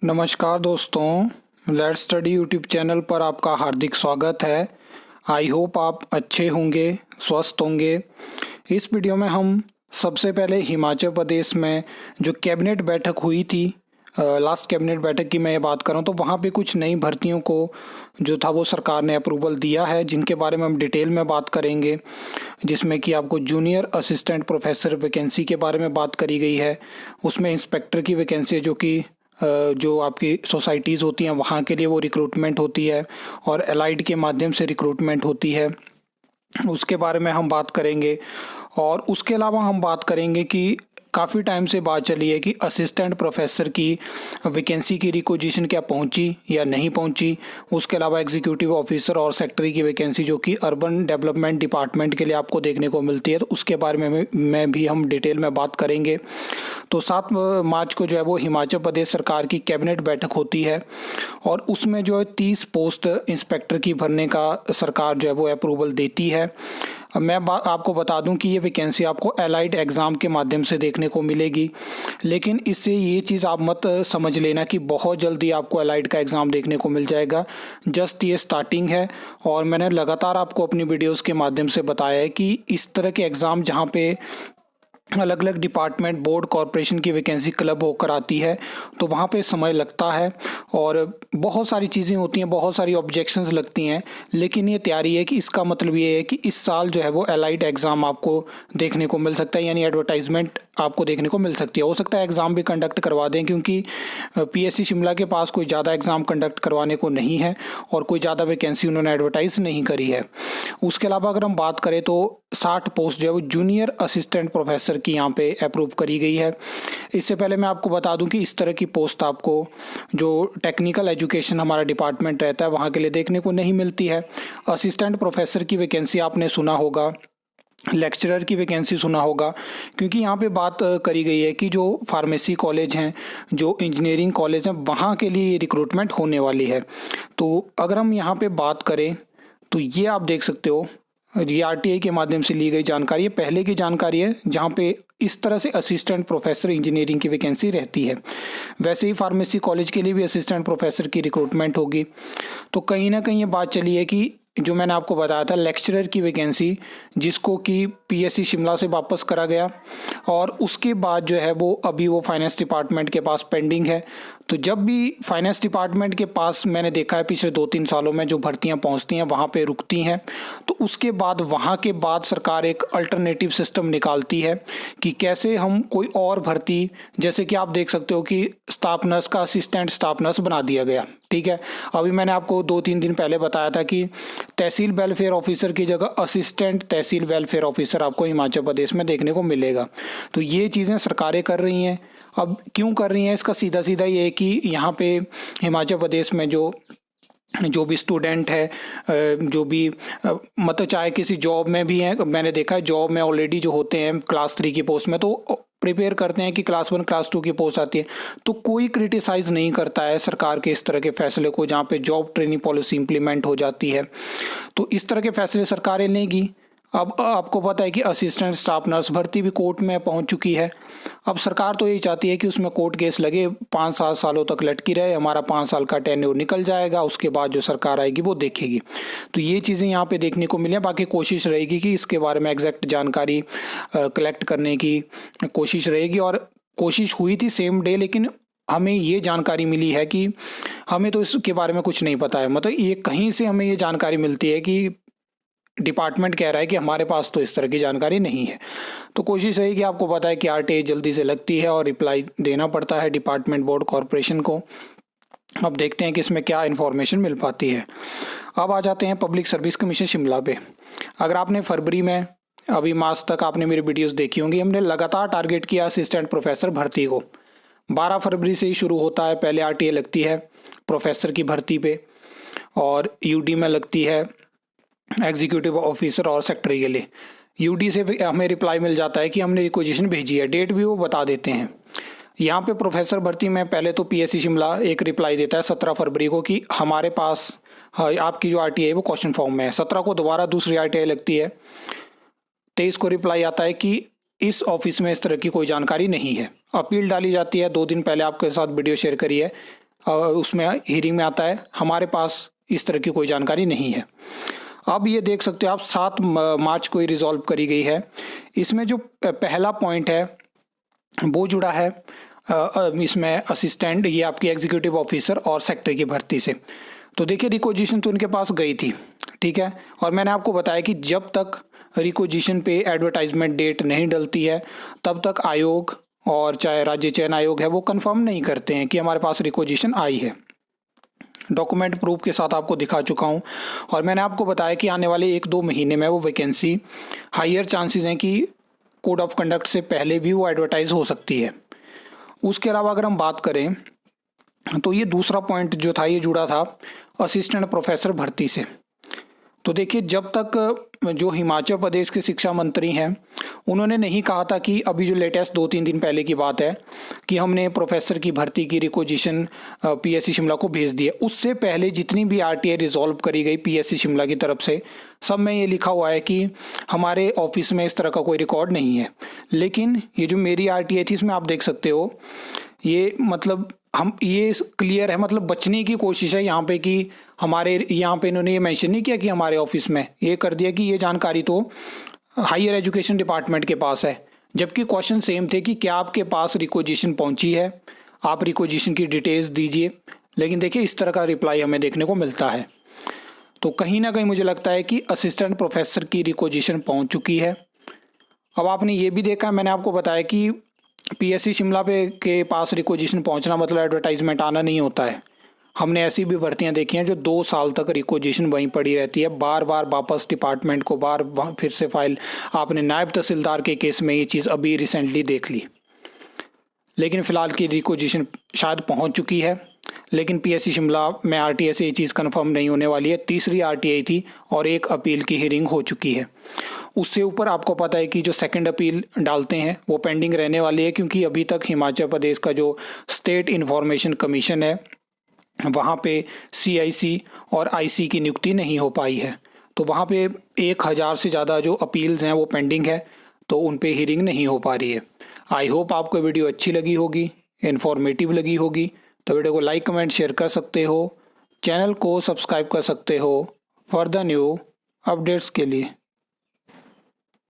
नमस्कार दोस्तों, let's study YouTube channel पर आपका हार्दिक स्वागत है। आई होप आप अच्छे होंगे, स्वस्थ होंगे। इस वीडियो में हम सबसे पहले हिमाचल प्रदेश में जो कैबिनेट बैठक हुई थी, लास्ट कैबिनेट बैठक की मैं बात करूं तो वहां पे कुछ नई भर्तियों को जो था वो सरकार ने अप्रूवल दिया है, जिनके बारे में हम डिटेल में बात करेंगे। जिसमें कि आपको जूनियर असिस्टेंट प्रोफेसर वैकेंसी के बारे में बात करी गई है। उसमें इंस्पेक्टर की वैकेंसी है जो आपकी सोसाइटीज़ होती हैं वहाँ के लिए वो रिक्रूटमेंट होती है और एलाइड के माध्यम से रिक्रूटमेंट होती है, उसके बारे में हम बात करेंगे। और उसके अलावा हम बात करेंगे कि काफ़ी टाइम से बात चली है कि असिस्टेंट प्रोफेसर की वैकेंसी की रिक्वेजिशन क्या पहुंची या नहीं पहुंची। उसके अलावा एग्जीक्यूटिव ऑफिसर और सेक्रेटरी की वैकेंसी जो कि अर्बन डेवलपमेंट डिपार्टमेंट के लिए आपको देखने को मिलती है, तो उसके बारे में भी हम डिटेल में बात करेंगे। तो 7 मार्च को जो है वो हिमाचल प्रदेश सरकार की कैबिनेट बैठक होती है और उसमें जो है 30 पोस्ट इंस्पेक्टर की भरने का सरकार जो है वो अप्रूवल देती है। मैं आपको बता दूं कि ये वैकेंसी आपको एलाइड एग्ज़ाम के माध्यम से देखने को मिलेगी, लेकिन इससे ये चीज़ आप मत समझ लेना कि बहुत जल्दी आपको एलाइड का एग्ज़ाम देखने को मिल जाएगा। जस्ट ये स्टार्टिंग है और मैंने लगातार आपको अपनी वीडियोस के माध्यम से बताया है कि इस तरह के एग्ज़ाम जहाँ पे अलग अलग डिपार्टमेंट, बोर्ड, कॉरपोरेशन की वैकेंसी क्लब होकर आती है तो वहाँ पे समय लगता है और बहुत सारी चीज़ें होती हैं, बहुत सारी ऑब्जेक्शंस लगती हैं। लेकिन ये तैयारी है कि इसका मतलब ये है कि इस साल जो है वो एलाइड एग्ज़ाम आपको देखने को मिल सकता है, यानी एडवर्टाइजमेंट आपको देखने को मिल सकती है। हो सकता है एग्ज़ाम भी कंडक्ट करवा दें, क्योंकि पीएससी शिमला के पास कोई ज़्यादा एग्ज़ाम कंडक्ट करवाने को नहीं है और कोई ज़्यादा वैकेंसी उन्होंने एडवर्टाइज़ नहीं करी है। उसके अलावा अगर हम बात करें तो 60 पोस्ट जो है वो जूनियर असिस्टेंट प्रोफेसर की यहाँ पे अप्रूव करी गई है। इससे पहले मैं आपको बता दूं कि इस तरह की पोस्ट आपको जो टेक्निकल एजुकेशन हमारा डिपार्टमेंट रहता है वहाँ के लिए देखने को नहीं मिलती है। असिस्टेंट प्रोफेसर की वैकेंसी आपने सुना होगा, लेक्चरर की वैकेंसी सुना होगा, क्योंकि यहाँ पे बात करी गई है कि जो फार्मेसी कॉलेज हैं, जो इंजीनियरिंग कॉलेज हैं, वहाँ के लिए रिक्रूटमेंट होने वाली है। तो अगर हम यहाँ पे बात करें तो ये आप देख सकते हो, ये आरटीआई के माध्यम से ली गई जानकारी है, पहले की जानकारी है जहाँ पे इस तरह से असिस्टेंट प्रोफेसर इंजीनियरिंग की वैकेंसी रहती है। वैसे ही फार्मेसी कॉलेज के लिए भी असिस्टेंट प्रोफेसर की रिक्रूटमेंट होगी। तो कहीं ना कहीं ये बात चली है कि जो मैंने आपको बताया था लेक्चरर की वैकेंसी, जिसको कि पीएससी शिमला से वापस करा गया और उसके बाद जो है वो अभी वो फाइनेंस डिपार्टमेंट के पास पेंडिंग है। तो जब भी फाइनेंस डिपार्टमेंट के पास मैंने देखा है पिछले 2-3 सालों में जो भर्तियां पहुंचती हैं वहाँ पे रुकती हैं, तो उसके बाद वहाँ के बाद सरकार एक अल्टरनेटिव सिस्टम निकालती है कि कैसे हम कोई और भर्ती, जैसे कि आप देख सकते हो कि स्टाफ नर्स का असिस्टेंट स्टाफ नर्स बना दिया गया। ठीक है, अभी मैंने आपको 2-3 दिन पहले बताया था कि तहसील वेलफेयर ऑफिसर की जगह असिस्टेंट तहसील वेलफेयर ऑफिसर आपको हिमाचल प्रदेश में देखने को मिलेगा। तो ये चीज़ें सरकारें कर रही हैं। अब क्यों कर रही हैं, इसका सीधा सीधा ये है कि यहाँ पे हिमाचल प्रदेश में जो भी स्टूडेंट है, जो भी मतलब चाहे किसी जॉब में भी है, मैंने देखा है जॉब में ऑलरेडी जो होते हैं क्लास 3 की पोस्ट में तो प्रिपेयर करते हैं कि क्लास 1 क्लास 2 की पोस्ट आती है, तो कोई क्रिटिसाइज़ नहीं करता है सरकार के इस तरह के फैसले को जहाँ पे जॉब ट्रेनिंग पॉलिसी इंप्लीमेंट हो जाती है। तो इस तरह के फैसले सरकारें लेंगी। अब आपको पता है कि असिस्टेंट स्टाफ नर्स भर्ती भी कोर्ट में पहुंच चुकी है। अब सरकार तो यही चाहती है कि उसमें कोर्ट केस लगे, 5-7 सालों तक लटकी रहे, हमारा 5 साल का टेन्योर निकल जाएगा, उसके बाद जो सरकार आएगी वो देखेगी। तो ये चीज़ें यहाँ पे देखने को मिली हैं। बाकी कोशिश रहेगी कि इसके बारे में एग्जैक्ट जानकारी कलेक्ट करने की कोशिश रहेगी, और कोशिश हुई थी सेम डे, लेकिन हमें ये जानकारी मिली है कि हमें तो इसके बारे में कुछ नहीं पता है। मतलब ये कहीं से हमें ये जानकारी मिलती है कि डिपार्टमेंट कह रहा है कि हमारे पास तो इस तरह की जानकारी नहीं है। तो कोशिश रहेगी, आपको पता है कि आरटीआई जल्दी से लगती है और रिप्लाई देना पड़ता है डिपार्टमेंट, बोर्ड, कॉरपोरेशन को। अब देखते हैं कि इसमें क्या इन्फॉर्मेशन मिल पाती है। अब आ जाते हैं पब्लिक सर्विस कमीशन शिमला पे। अगर आपने फरवरी में अभी मार्च तक आपने मेरी वीडियोस देखी होंगी, हमने लगातार टारगेट किया असिस्टेंट प्रोफेसर भर्ती को। 12 फरवरी से ही शुरू होता है, पहले आरटीआई लगती है प्रोफेसर की भर्ती पे और यूडी में लगती है एग्जीक्यूटिव ऑफिसर और सेक्रेटरी के लिए। यूडी से हमें रिप्लाई मिल जाता है कि हमने रिक्वेजिशन भेजी है, डेट भी वो बता देते हैं। यहाँ पे प्रोफेसर भर्ती में पहले तो पीएससी शिमला एक रिप्लाई देता है 17 फरवरी को कि हमारे पास आपकी जो आरटीआई है वो क्वेश्चन फॉर्म में है। 17 को दोबारा दूसरी आरटीआई लगती है। 23 को रिप्लाई आता है कि इस ऑफिस में इस तरह की कोई जानकारी नहीं है। अपील डाली जाती है, 2 दिन पहले आपके साथ वीडियो शेयर करी है। उसमें हीरिंग में आता है, हमारे पास इस तरह की कोई जानकारी नहीं है। अब ये देख सकते हो आप 7 मार्च को ही रिजॉल्व करी गई है। इसमें जो पहला पॉइंट है वो जुड़ा है इसमें असिस्टेंट, ये आपकी एग्जीक्यूटिव ऑफिसर और सेक्रेटरी की भर्ती से। तो देखिए रिक्वेजिशन तो उनके पास गई थी, ठीक है, और मैंने आपको बताया कि जब तक रिक्वेजिशन पे एडवर्टाइजमेंट डेट नहीं डलती है तब तक आयोग और चाहे राज्य चयन आयोग है वो कंफर्म नहीं करते हैं कि हमारे पास रिक्वेजिशन आई है। डॉक्यूमेंट प्रूफ के साथ आपको दिखा चुका हूँ, और मैंने आपको बताया कि आने वाले 1-2 महीने में वो वैकेंसी हायर चांसेस हैं कि कोड ऑफ कंडक्ट से पहले भी वो एडवर्टाइज हो सकती है। उसके अलावा अगर हम बात करें तो ये दूसरा पॉइंट जो था ये जुड़ा था असिस्टेंट प्रोफेसर भर्ती से। तो देखिए जब तक जो हिमाचल प्रदेश के शिक्षा मंत्री हैं उन्होंने नहीं कहा था कि अभी जो लेटेस्ट 2-3 दिन पहले की बात है कि हमने प्रोफेसर की भर्ती की रिक्वेजिशन पीएससी शिमला को भेज दी है, उससे पहले जितनी भी आरटीआई रिजॉल्व करी गई पीएससी शिमला की तरफ से सब में ये लिखा हुआ है कि हमारे ऑफिस में इस तरह का कोई रिकॉर्ड नहीं है। लेकिन ये जो मेरी आरटीआई थी इसमें आप देख सकते हो ये मतलब हम ये क्लियर है, मतलब बचने की कोशिश है यहाँ पे कि हमारे यहाँ पे इन्होंने ये मेंशन नहीं किया कि हमारे ऑफिस में, ये कर दिया कि ये जानकारी तो हायर एजुकेशन डिपार्टमेंट के पास है, जबकि क्वेश्चन सेम थे कि क्या आपके पास रिक्वेजिशन पहुँची है, आप रिक्वेजिशन की डिटेल्स दीजिए। लेकिन देखिए इस तरह का रिप्लाई हमें देखने को मिलता है। तो कहीं ना कहीं मुझे लगता है कि असिस्टेंट प्रोफेसर की रिक्वेजिशन पहुँच चुकी है। अब आपने ये भी देखा, मैंने आपको बताया कि पीएससी शिमला पे के पास रिक्वेजिशन पहुंचना मतलब एडवर्टाइजमेंट आना नहीं होता है। हमने ऐसी भी भर्तियां देखी हैं जो 2 साल तक रिक्वेजिशन वहीं पड़ी रहती है, बार बार वापस डिपार्टमेंट को फिर से फाइल। आपने नायब तहसीलदार के केस में ये चीज़ अभी रिसेंटली देख ली। लेकिन फ़िलहाल की रिक्वेजिशन शायद पहुंच चुकी है, लेकिन पीएससी शिमला में आरटीआई से ये चीज़ कंफर्म नहीं होने वाली है। तीसरी आरटीआई थी और एक अपील की हियरिंग हो चुकी है। उससे ऊपर आपको पता है कि जो सेकंड अपील डालते हैं वो पेंडिंग रहने वाली है, क्योंकि अभी तक हिमाचल प्रदेश का जो स्टेट इन्फॉर्मेशन कमीशन है वहाँ पे सीआईसी और आईसी की नियुक्ति नहीं हो पाई है। तो वहाँ पे 1000 से ज़्यादा जो अपील्स हैं वो पेंडिंग है, तो उन पे हियरिंग नहीं हो पा रही है। आई होप आपको वीडियो अच्छी लगी होगी, इन्फॉर्मेटिव लगी होगी। तो वीडियो को लाइक कमेंट शेयर कर सकते हो, चैनल को सब्सक्राइब कर सकते हो फॉर द न्यू अपडेट्स के लिए।